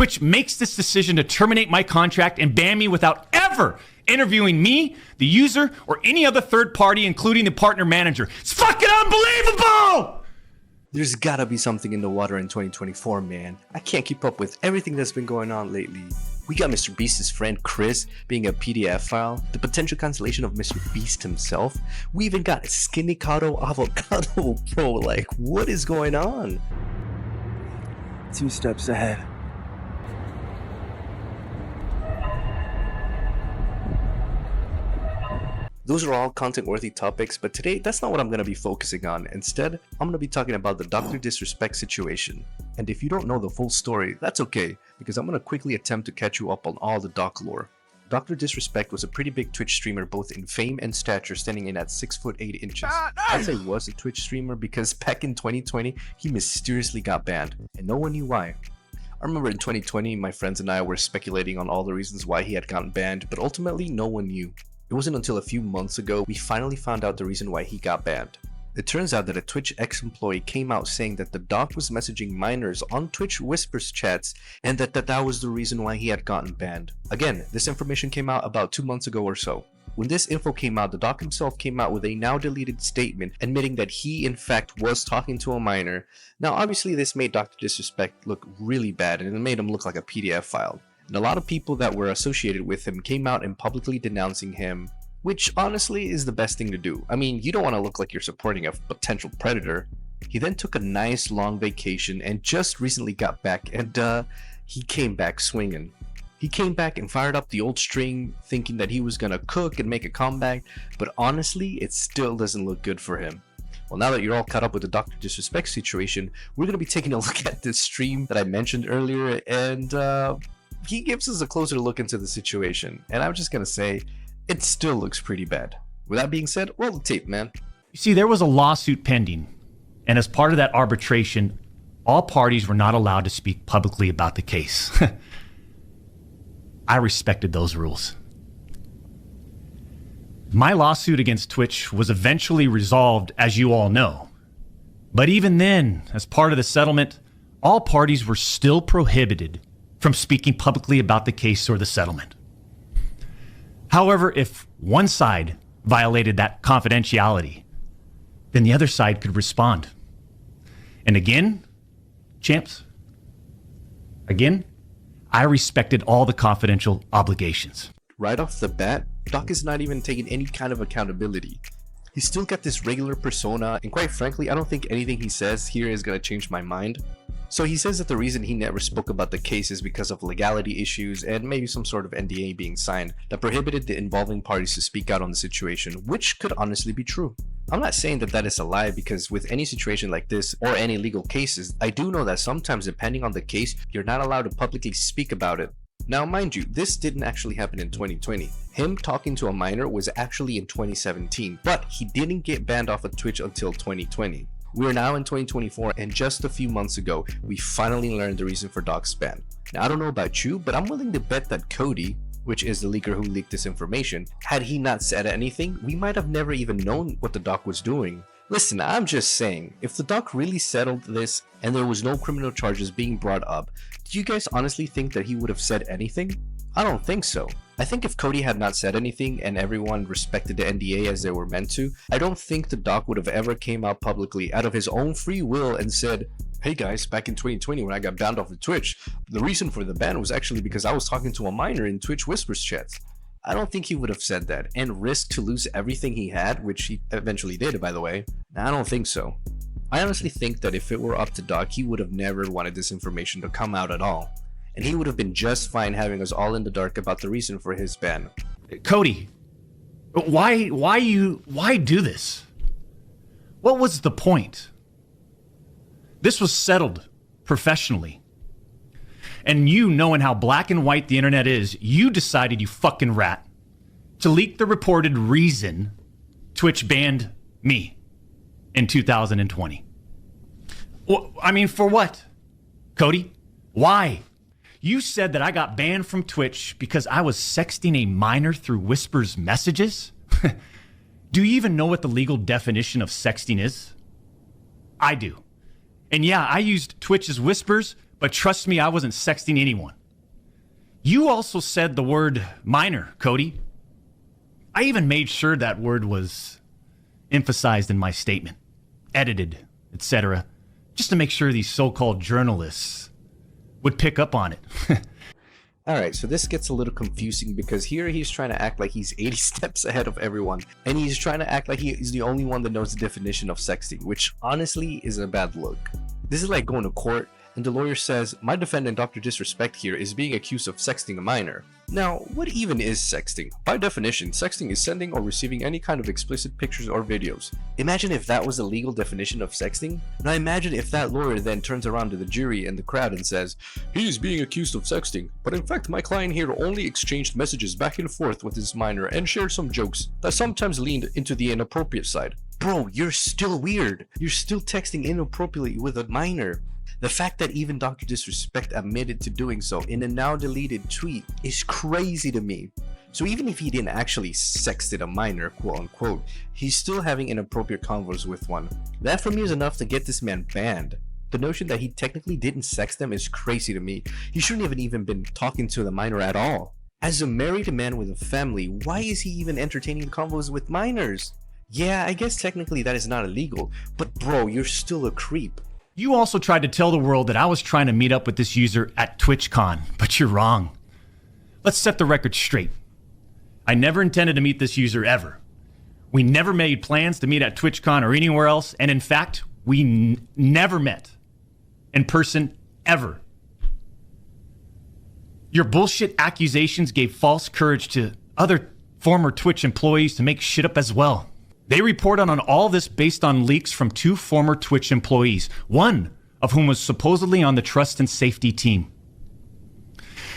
Twitch makes this decision to terminate my contract and ban me without ever interviewing me, the user, or any other third party, including the partner manager. It's fucking unbelievable! There's gotta be something in the water in 2024, man. I can't keep up with everything that's been going on lately. We got Mr. Beast's friend Chris being a PDF file, the potential cancellation of Mr. Beast himself. We even got Skinicado Avocado, bro. Like, what is going on? 2 steps ahead. Those are all content-worthy topics, but today that's not what I'm going to be focusing on. Instead, I'm going to be talking about the Dr. Disrespect situation. And if you don't know the full story, that's okay, because I'm going to quickly attempt to catch you up on all the Doc lore. Dr. Disrespect was a pretty big Twitch streamer both in fame and stature, standing in at 6'8". I say was a Twitch streamer because back in 2020, he mysteriously got banned, and no one knew why. I remember in 2020, my friends and I were speculating on all the reasons why he had gotten banned, but ultimately no one knew. It wasn't until a few months ago we finally found out the reason why he got banned. It turns out that a Twitch ex-employee came out saying that the doc was messaging minors on Twitch Whispers chats and that was the reason why he had gotten banned. Again, this information came out about 2 months ago or so. When this info came out, the doc himself came out with a now deleted statement admitting that he in fact was talking to a minor. Now obviously this made Dr. Disrespect look really bad and it made him look like a PDF file. And a lot of people that were associated with him came out and publicly denouncing him, which honestly is the best thing to do. I mean, you don't want to look like you're supporting a potential predator. He then took a nice long vacation and just recently got back, and he came back swinging. He came back and fired up the old string thinking that he was gonna cook and make a comeback, but honestly it still doesn't look good for him. Well, now that you're all caught up with the Dr. Disrespect situation, we're gonna be taking a look at this stream that I mentioned earlier, and he gives us a closer look into the situation, and I'm just gonna say it still looks pretty bad. With that being said, roll the tape, man. You see, there was a lawsuit pending, and as part of that arbitration, all parties were not allowed to speak publicly about the case. I respected those rules. My lawsuit against Twitch was eventually resolved, as you all know. But even then, as part of the settlement, all parties were still prohibited from speaking publicly about the case or the settlement. However, if one side violated that confidentiality, then the other side could respond. And again, champs, again, I respected all the confidential obligations. Right off the bat, Doc is not even taking any kind of accountability. He's still got this regular persona, and quite frankly, I don't think anything he says here is going to change my mind. So he says that the reason he never spoke about the case is because of legality issues and maybe some sort of NDA being signed that prohibited the involving parties to speak out on the situation, which could honestly be true. I'm not saying that that is a lie, because with any situation like this or any legal cases, I do know that sometimes depending on the case, you're not allowed to publicly speak about it. Now mind you, this didn't actually happen in 2020. Him talking to a minor was actually in 2017, but he didn't get banned off of Twitch until 2020. We're now in 2024, and just a few months ago, we finally learned the reason for Doc's ban. Now I don't know about you, but I'm willing to bet that Cody, which is the leaker who leaked this information, had he not said anything, we might have never even known what the Doc was doing. Listen, I'm just saying, if the Doc really settled this and there was no criminal charges being brought up, do you guys honestly think that he would have said anything? I don't think so. I think if Cody had not said anything and everyone respected the NDA as they were meant to, I don't think the Doc would have ever came out publicly out of his own free will and said, hey guys, back in 2020 when I got banned off of Twitch, the reason for the ban was actually because I was talking to a minor in Twitch Whispers chats. I don't think he would have said that and risked to lose everything he had, which he eventually did, by the way. I don't think so. I honestly think that if it were up to Doc, he would have never wanted this information to come out at all. And he would have been just fine having us all in the dark about the reason for his ban. Cody, why do this? What was the point? This was settled professionally. And you, knowing how black and white the internet is, you decided, you fucking rat, to leak the reported reason Twitch banned me in 2020. I mean, for what? Cody, why? You said that I got banned from Twitch because I was sexting a minor through Whispers messages? Do you even know what the legal definition of sexting is? I do. And yeah, I used Twitch's Whispers, But trust me, I wasn't sexting anyone. You also said the word minor, Cody. I even made sure that word was emphasized in my statement, edited, etc., just to make sure these so-called journalists would pick up on it. Alright, so this gets a little confusing because here he's trying to act like he's 80 steps ahead of everyone, and he's trying to act like he is the only one that knows the definition of sexting, which honestly is a bad look. This is like going to court and the lawyer says, my defendant Dr. Disrespect here is being accused of sexting a minor. Now, what even is sexting? By definition, sexting is sending or receiving any kind of explicit pictures or videos. Imagine if that was the legal definition of sexting. Now imagine if that lawyer then turns around to the jury and the crowd and says, he is being accused of sexting, but in fact my client here only exchanged messages back and forth with his minor and shared some jokes that sometimes leaned into the inappropriate side. Bro, you're still weird. You're still texting inappropriately with a minor. The fact that even Dr. Disrespect admitted to doing so in a now deleted tweet is crazy to me. So even if he didn't actually sexted a minor, quote unquote, he's still having inappropriate convos with one. That for me is enough to get this man banned. The notion that he technically didn't sex them is crazy to me. He shouldn't have even been talking to the minor at all. As a married man with a family, why is he even entertaining convos with minors? Yeah, I guess technically that is not illegal, but bro, you're still a creep. You also tried to tell the world that I was trying to meet up with this user at TwitchCon, but you're wrong. Let's set the record straight. I never intended to meet this user ever. We never made plans to meet at TwitchCon or anywhere else, and in fact, we never met in person ever. Your bullshit accusations gave false courage to other former Twitch employees to make shit up as well. They reported on all this based on leaks from 2 former Twitch employees, one of whom was supposedly on the trust and safety team.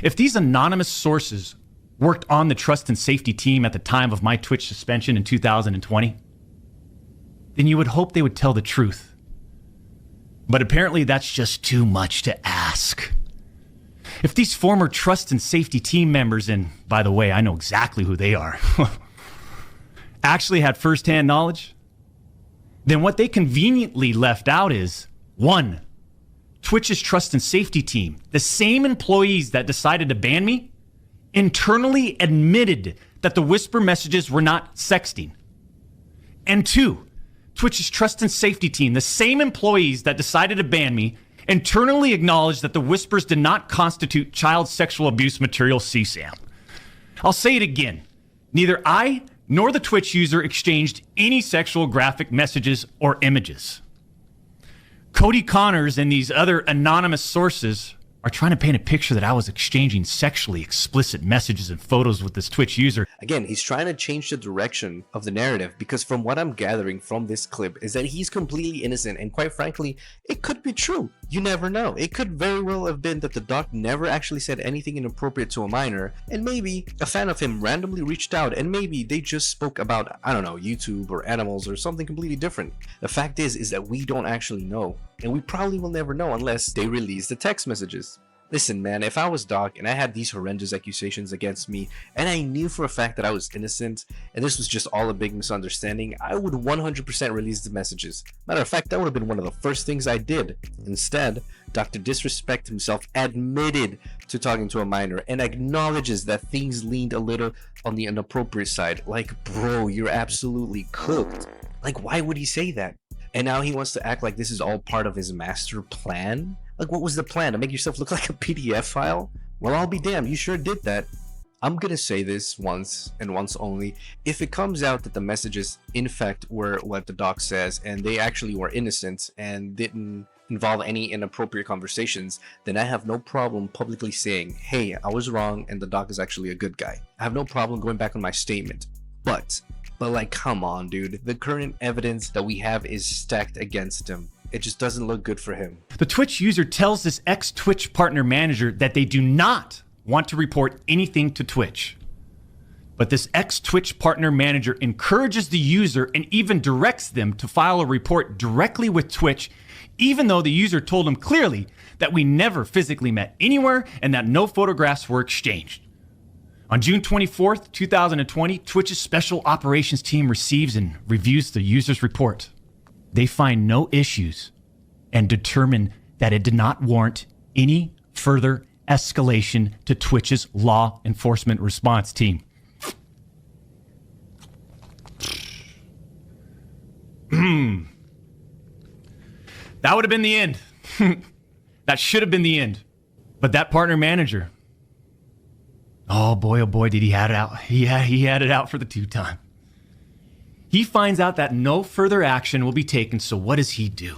If these anonymous sources worked on the trust and safety team at the time of my Twitch suspension in 2020, then you would hope they would tell the truth. But apparently that's just too much to ask. If these former trust and safety team members, and by the way, I know exactly who they are, actually had firsthand knowledge, then what they conveniently left out is, 1, Twitch's trust and safety team, the same employees that decided to ban me, internally admitted that the whisper messages were not sexting. And 2, Twitch's trust and safety team, the same employees that decided to ban me, internally acknowledged that the whispers did not constitute child sexual abuse material CSAM. I'll say it again. Neither I nor the Twitch user exchanged any sexual graphic messages or images. Cody Connors and these other anonymous sources are trying to paint a picture that I was exchanging sexually explicit messages and photos with this Twitch user. Again, he's trying to change the direction of the narrative because from what I'm gathering from this clip is that he's completely innocent, and quite frankly, it could be true. You never know. It could very well have been that the doc never actually said anything inappropriate to a minor, and maybe a fan of him randomly reached out and maybe they just spoke about, I don't know, YouTube or animals or something completely different. The fact is that we don't actually know, and we probably will never know unless they release the text messages. Listen man, if I was Doc and I had these horrendous accusations against me and I knew for a fact that I was innocent and this was just all a big misunderstanding, I would 100% release the messages. Matter of fact, that would have been one of the first things I did. Instead, Dr. Disrespect himself admitted to talking to a minor and acknowledges that things leaned a little on the inappropriate side. Like, bro, you're absolutely cooked. Like, why would he say that? And now he wants to act like this is all part of his master plan? Like, what was the plan? To make yourself look like a PDF file? Well, I'll be damned, you sure did that. I'm gonna say this once and once only. If it comes out that the messages in fact were what the doc says and they actually were innocent and didn't involve any inappropriate conversations, then I have no problem publicly saying, hey, I was wrong and the doc is actually a good guy. I have no problem going back on my statement. But like, come on, dude. The current evidence that we have is stacked against him. It just doesn't look good for him. The Twitch user tells this ex-Twitch partner manager that they do not want to report anything to Twitch. But this ex-Twitch partner manager encourages the user and even directs them to file a report directly with Twitch, even though the user told him clearly that we never physically met anywhere and that no photographs were exchanged. On June 24th, 2020, Twitch's special operations team receives and reviews the user's report. They find no issues and determine that it did not warrant any further escalation to Twitch's law enforcement response team. That would have been the end. That should have been the end. But that partner manager, oh boy, did he had it out. He had it out for the two-time. He finds out that no further action will be taken, so what does he do?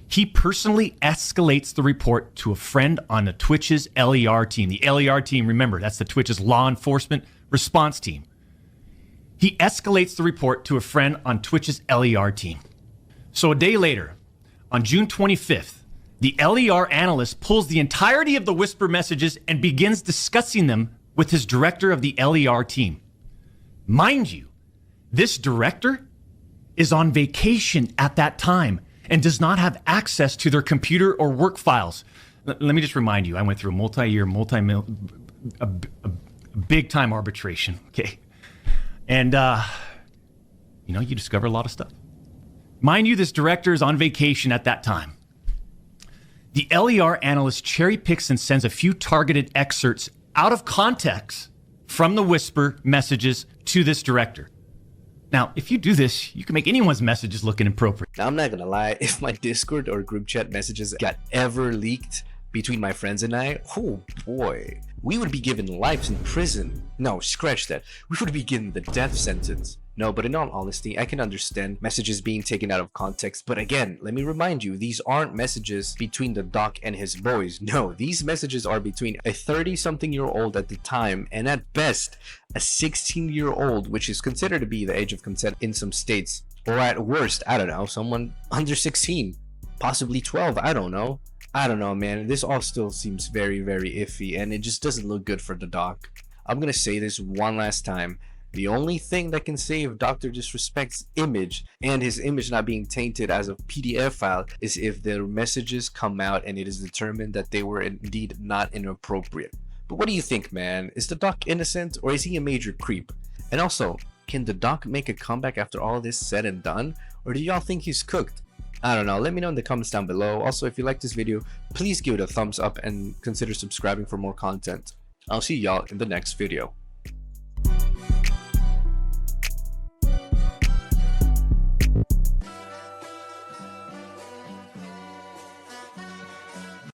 He personally escalates the report to a friend on the Twitch's LER team. The LER team, remember, that's the Twitch's law enforcement response team. He escalates the report to a friend on Twitch's LER team. So a day later, on June 25th, the LER analyst pulls the entirety of the whisper messages and begins discussing them with his director of the LER team. Mind you, this director is on vacation at that time and does not have access to their computer or work files. Let me just remind you, I went through a multi-year, a big-time arbitration, okay? And, you discover a lot of stuff. Mind you, this director is on vacation at that time. The LER analyst cherry picks and sends a few targeted excerpts out of context from the whisper messages to this director. Now, if you do this, you can make anyone's messages look inappropriate. Now, I'm not gonna lie, if my Discord or group chat messages got ever leaked between my friends and I, oh boy, we would be given lives in prison. No, scratch that. We would be given the death sentence. No, but in all honesty, I can understand messages being taken out of context. But again, let me remind you, these aren't messages between the doc and his boys. No, these messages are between a 30-something-year-old at the time and at best a 16-year-old, which is considered to be the age of consent in some states. Or at worst, I don't know, someone under 16, possibly 12, I don't know. I don't know, man. This all still seems very, very iffy, and it just doesn't look good for the doc. I'm gonna say this one last time. The only thing that can save Dr. Disrespect's image and his image not being tainted as a PDF file is if their messages come out and it is determined that they were indeed not inappropriate. But what do you think, man? Is the doc innocent or is he a major creep? And also, can the doc make a comeback after all this said and done? Or do y'all think he's cooked? I don't know. Let me know in the comments down below. Also, if you like this video, please give it a thumbs up and consider subscribing for more content. I'll see y'all in the next video.